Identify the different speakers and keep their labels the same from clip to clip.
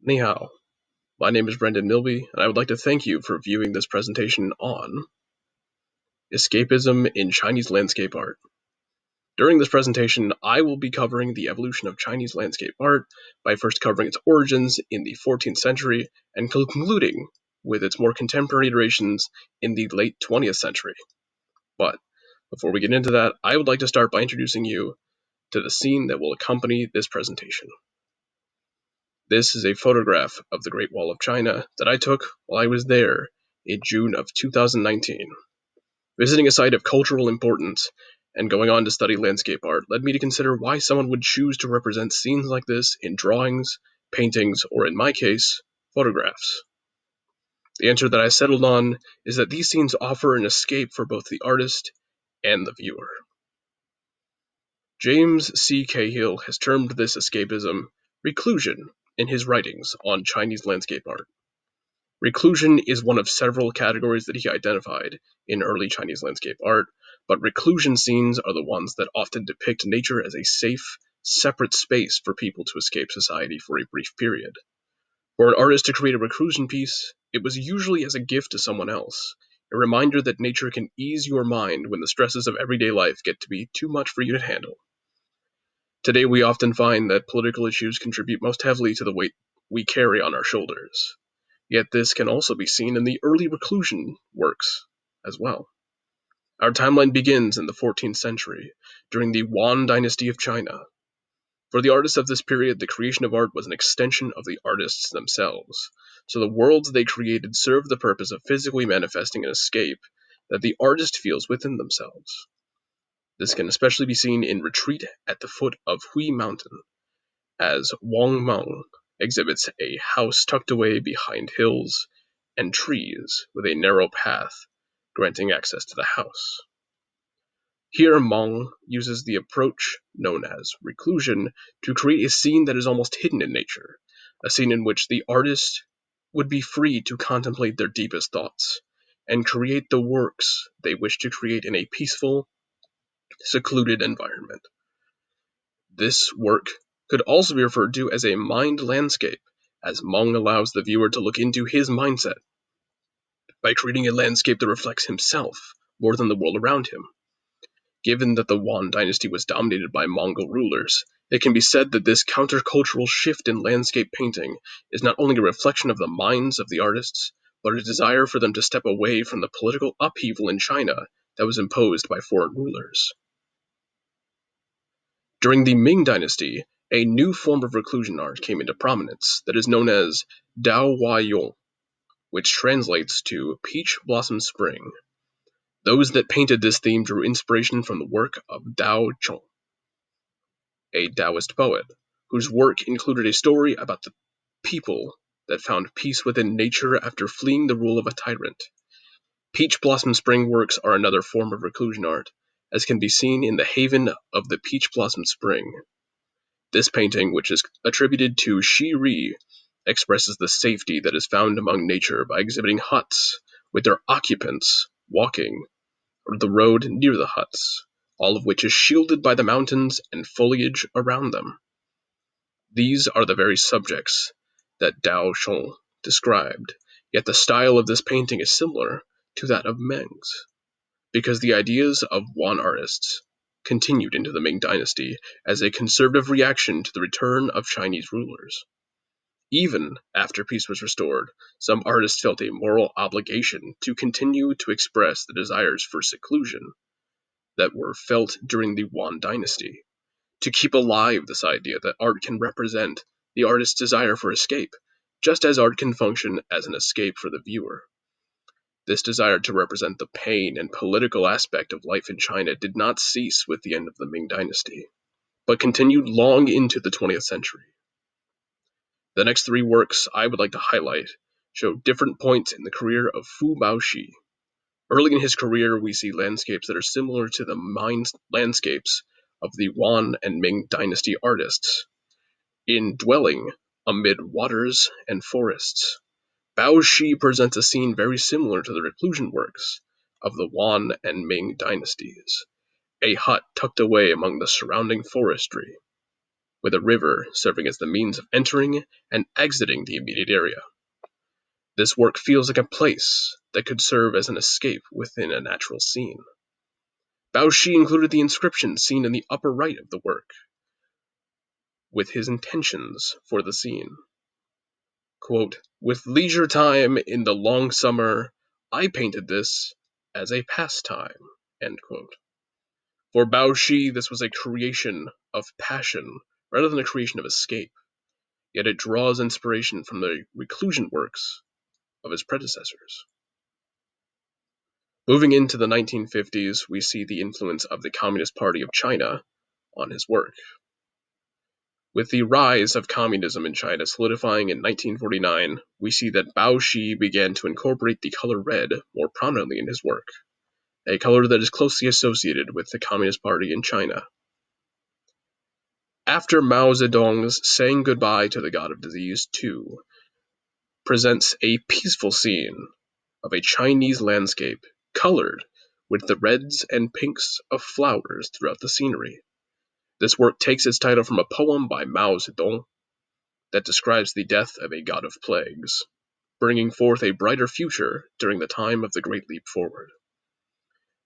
Speaker 1: Ni hao. My name is Brendan Milby, and I would like to thank you for viewing this presentation on Escapism in Chinese Landscape Art. During this presentation, I will be covering the evolution of Chinese landscape art by first covering its origins in the 14th century and concluding with its more contemporary iterations in the late 20th century. But before we get into that, I would like to start by introducing you to the scene that will accompany this presentation. This is a photograph of the Great Wall of China that I took while I was there in June of 2019. Visiting a site of cultural importance and going on to study landscape art led me to consider why someone would choose to represent scenes like this in drawings, paintings, or in my case, photographs. The answer that I settled on is that these scenes offer an escape for both the artist and the viewer. James C. Cahill has termed this escapism reclusion in his writings on Chinese landscape art. Reclusion is one of several categories that he identified in early Chinese landscape art, but reclusion scenes are the ones that often depict nature as a safe, separate space for people to escape society for a brief period. For an artist to create a reclusion piece, it was usually as a gift to someone else, a reminder that nature can ease your mind when the stresses of everyday life get to be too much for you to handle. Today we often find that political issues contribute most heavily to the weight we carry on our shoulders. Yet this can also be seen in the early reclusion works as well. Our timeline begins in the 14th century, during the Yuan dynasty of China. For the artists of this period, the creation of art was an extension of the artists themselves, so the worlds they created served the purpose of physically manifesting an escape that the artist feels within themselves. This can especially be seen in Retreat at the Foot of Hui Mountain, as Wang Meng exhibits a house tucked away behind hills and trees with a narrow path granting access to the house. Here Meng uses the approach known as reclusion to create a scene that is almost hidden in nature, a scene in which the artist would be free to contemplate their deepest thoughts and create the works they wish to create in a peaceful, secluded environment. This work could also be referred to as a mind landscape, as Meng allows the viewer to look into his mindset by creating a landscape that reflects himself more than the world around him. Given that the Yuan dynasty was dominated by Mongol rulers, it can be said that this countercultural shift in landscape painting is not only a reflection of the minds of the artists, but a desire for them to step away from the political upheaval in China that was imposed by foreign rulers. During the Ming dynasty, a new form of reclusion art came into prominence that is known as Dao Hua Yong, which translates to Peach Blossom Spring. Those that painted this theme drew inspiration from the work of Dao Chong, a Taoist poet, whose work included a story about the people that found peace within nature after fleeing the rule of a tyrant. Peach Blossom Spring works are another form of reclusion art, as can be seen in the Haven of the Peach Blossom Spring. This painting, which is attributed to Shi Ri, expresses the safety that is found among nature by exhibiting huts with their occupants walking or the road near the huts, all of which is shielded by the mountains and foliage around them. These are the very subjects that Dao Shong described, yet the style of this painting is similar to that of Meng's, because the ideas of Yuan artists continued into the Ming dynasty as a conservative reaction to the return of Chinese rulers. Even after peace was restored, some artists felt a moral obligation to continue to express the desires for seclusion that were felt during the Yuan dynasty, to keep alive this idea that art can represent the artist's desire for escape, just as art can function as an escape for the viewer. This desire to represent the pain and political aspect of life in China did not cease with the end of the Ming dynasty, but continued long into the 20th century. The next three works I would like to highlight show different points in the career of Fu Baoshi. Early in his career, we see landscapes that are similar to the mind landscapes of the Yuan and Ming dynasty artists, in dwelling amid waters and forests. Baoshi presents a scene very similar to the reclusion works of the Yuan and Ming dynasties, a hut tucked away among the surrounding forestry. with a river serving as the means of entering and exiting the immediate area. This work feels like a place that could serve as an escape within a natural scene. Bao Shi included the inscription seen in the upper right of the work, with his intentions for the scene. Quote, "With leisure time in the long summer, I painted this as a pastime." End quote. For Bao Shi, this was a creation of passion rather than a creation of escape, yet it draws inspiration from the reclusion works of his predecessors. Moving into the 1950s, we see the influence of the Communist Party of China on his work. With the rise of communism in China solidifying in 1949, we see that Bao Shi began to incorporate the color red more prominently in his work, a color that is closely associated with the Communist Party in China. After Mao Zedong's saying goodbye to the god of disease, too, presents a peaceful scene of a Chinese landscape colored with the reds and pinks of flowers throughout the scenery. This work takes its title from a poem by Mao Zedong that describes the death of a god of plagues, bringing forth a brighter future during the time of the Great Leap Forward.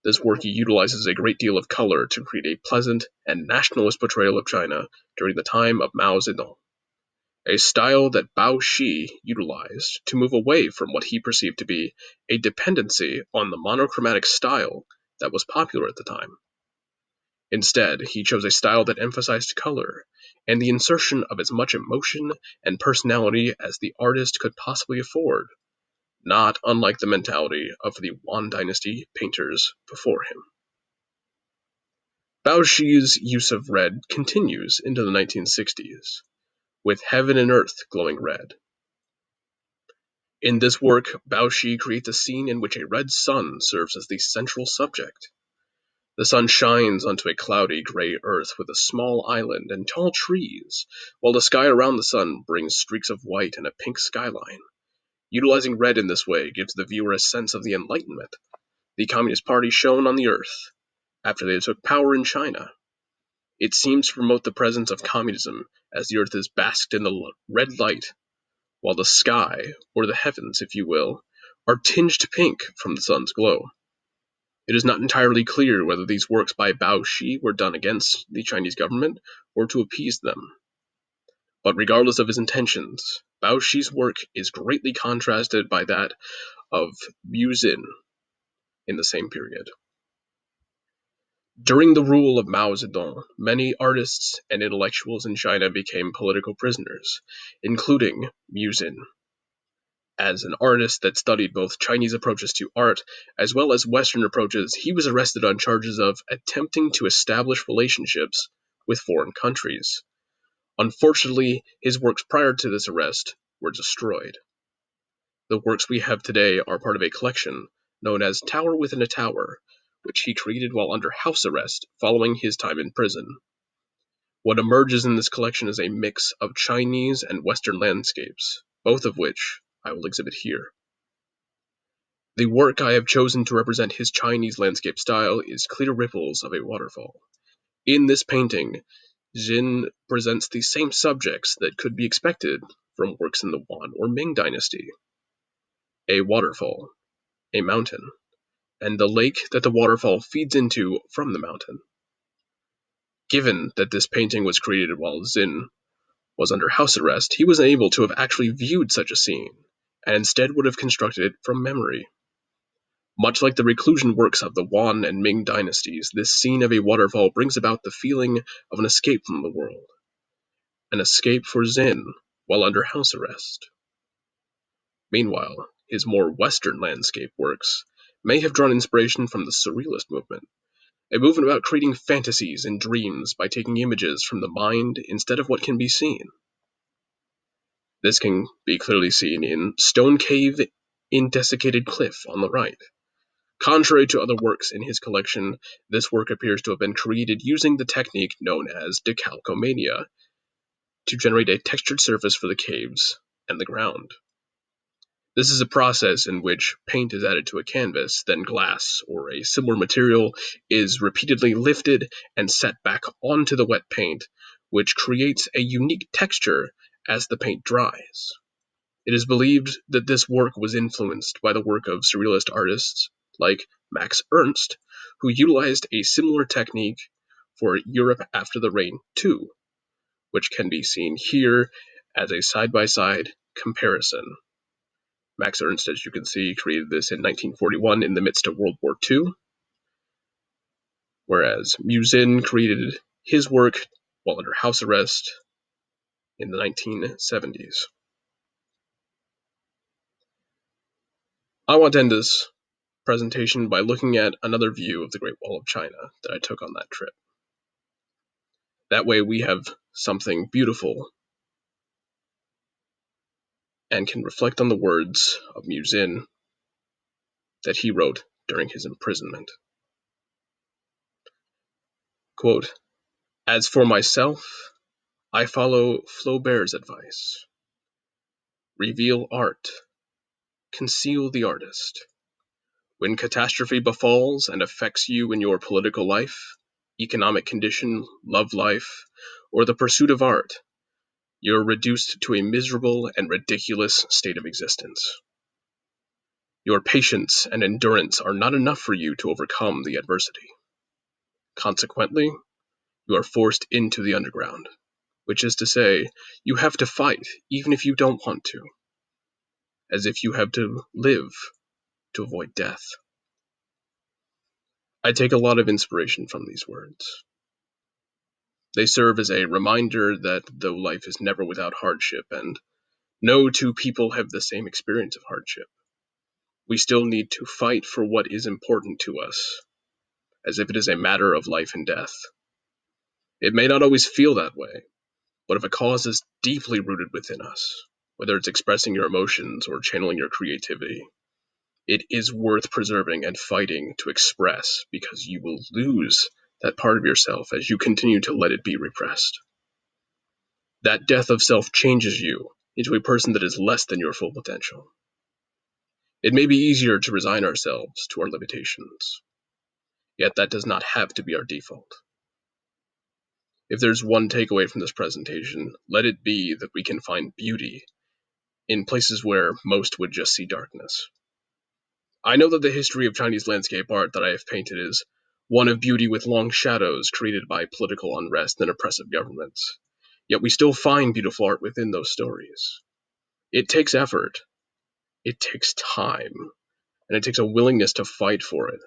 Speaker 1: This work utilizes a great deal of color to create a pleasant and nationalist portrayal of China during the time of Mao Zedong, a style that Bao Shi utilized to move away from what he perceived to be a dependency on the monochromatic style that was popular at the time. Instead, he chose a style that emphasized color and the insertion of as much emotion and personality as the artist could possibly afford, not unlike the mentality of the Yuan Dynasty painters before him. Bao Shi's use of red continues into the 1960s, with heaven and earth glowing red. In this work, Bao Shi creates a scene in which a red sun serves as the central subject. The sun shines onto a cloudy gray earth with a small island and tall trees, while the sky around the sun brings streaks of white and a pink skyline. Utilizing red in this way gives the viewer a sense of the Enlightenment, the Communist Party shone on the earth after they took power in China. It seems to promote the presence of communism as the earth is basked in the red light, while the sky, or the heavens if you will, are tinged pink from the sun's glow. It is not entirely clear whether these works by Bao Shi were done against the Chinese government or to appease them. But regardless of his intentions, Bao Shi's work is greatly contrasted by that of Yu Xin in the same period. During the rule of Mao Zedong, many artists and intellectuals in China became political prisoners, including Yu Xin. As an artist that studied both Chinese approaches to art as well as Western approaches, he was arrested on charges of attempting to establish relationships with foreign countries. Unfortunately, his works prior to this arrest were destroyed. The works we have today are part of a collection known as Tower Within a Tower, which he created while under house arrest following his time in prison. What emerges in this collection is a mix of Chinese and Western landscapes, both of which I will exhibit here. The work I have chosen to represent his Chinese landscape style is Clear Ripples of a Waterfall. In this painting, Xin presents the same subjects that could be expected from works in the Yuan or Ming dynasty. A waterfall, a mountain, and the lake that the waterfall feeds into from the mountain. Given that this painting was created while Xin was under house arrest, he was unable to have actually viewed such a scene, and instead would have constructed it from memory. Much like the reclusion works of the Yuan and Ming dynasties, this scene of a waterfall brings about the feeling of an escape from the world. An escape for Xin while under house arrest. Meanwhile, his more Western landscape works may have drawn inspiration from the Surrealist movement, a movement about creating fantasies and dreams by taking images from the mind instead of what can be seen. This can be clearly seen in Stone Cave in Desiccated Cliff on the right. Contrary to other works in his collection, this work appears to have been created using the technique known as decalcomania to generate a textured surface for the caves and the ground. This is a process in which paint is added to a canvas, then glass or a similar material is repeatedly lifted and set back onto the wet paint, which creates a unique texture as the paint dries. It is believed that this work was influenced by the work of surrealist artists like Max Ernst, who utilized a similar technique for Europe After the Rain 2, which can be seen here as a side-by-side comparison. Max Ernst, as you can see, created this in 1941 in the midst of World War II, whereas Musin created his work while under house arrest in the 1970s. I want to end this presentation by looking at another view of the Great Wall of China that I took on that trip. That way we have something beautiful and can reflect on the words of Musin that he wrote during his imprisonment. Quote, "As for myself, I follow Flaubert's advice. Reveal art, conceal the artist. When catastrophe befalls and affects you in your political life, economic condition, love life, or the pursuit of art, you're reduced to a miserable and ridiculous state of existence. Your patience and endurance are not enough for you to overcome the adversity. Consequently, you are forced into the underground, which is to say, you have to fight even if you don't want to, as if you have to live to avoid death." I take a lot of inspiration from these words. They serve as a reminder that though life is never without hardship, and no two people have the same experience of hardship, we still need to fight for what is important to us, as if it is a matter of life and death. It may not always feel that way, but if a cause is deeply rooted within us, whether it's expressing your emotions or channeling your creativity, it is worth preserving and fighting to express, because you will lose that part of yourself as you continue to let it be repressed. That death of self changes you into a person that is less than your full potential. It may be easier to resign ourselves to our limitations, yet that does not have to be our default. If there's one takeaway from this presentation, let it be that we can find beauty in places where most would just see darkness. I know that the history of Chinese landscape art that I have painted is one of beauty with long shadows created by political unrest and oppressive governments. Yet we still find beautiful art within those stories. It takes effort, it takes time, and it takes a willingness to fight for it.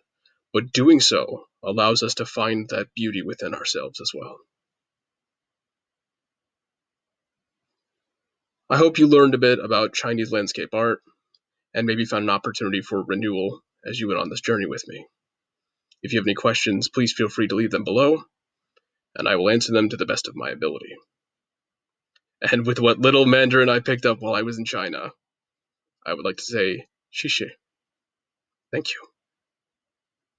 Speaker 1: But doing so allows us to find that beauty within ourselves as well. I hope you learned a bit about Chinese landscape art, and maybe found an opportunity for renewal as you went on this journey with me. If you have any questions, please feel free to leave them below, and I will answer them to the best of my ability. And with what little Mandarin I picked up while I was in China, I would like to say, 谢谢. Thank you.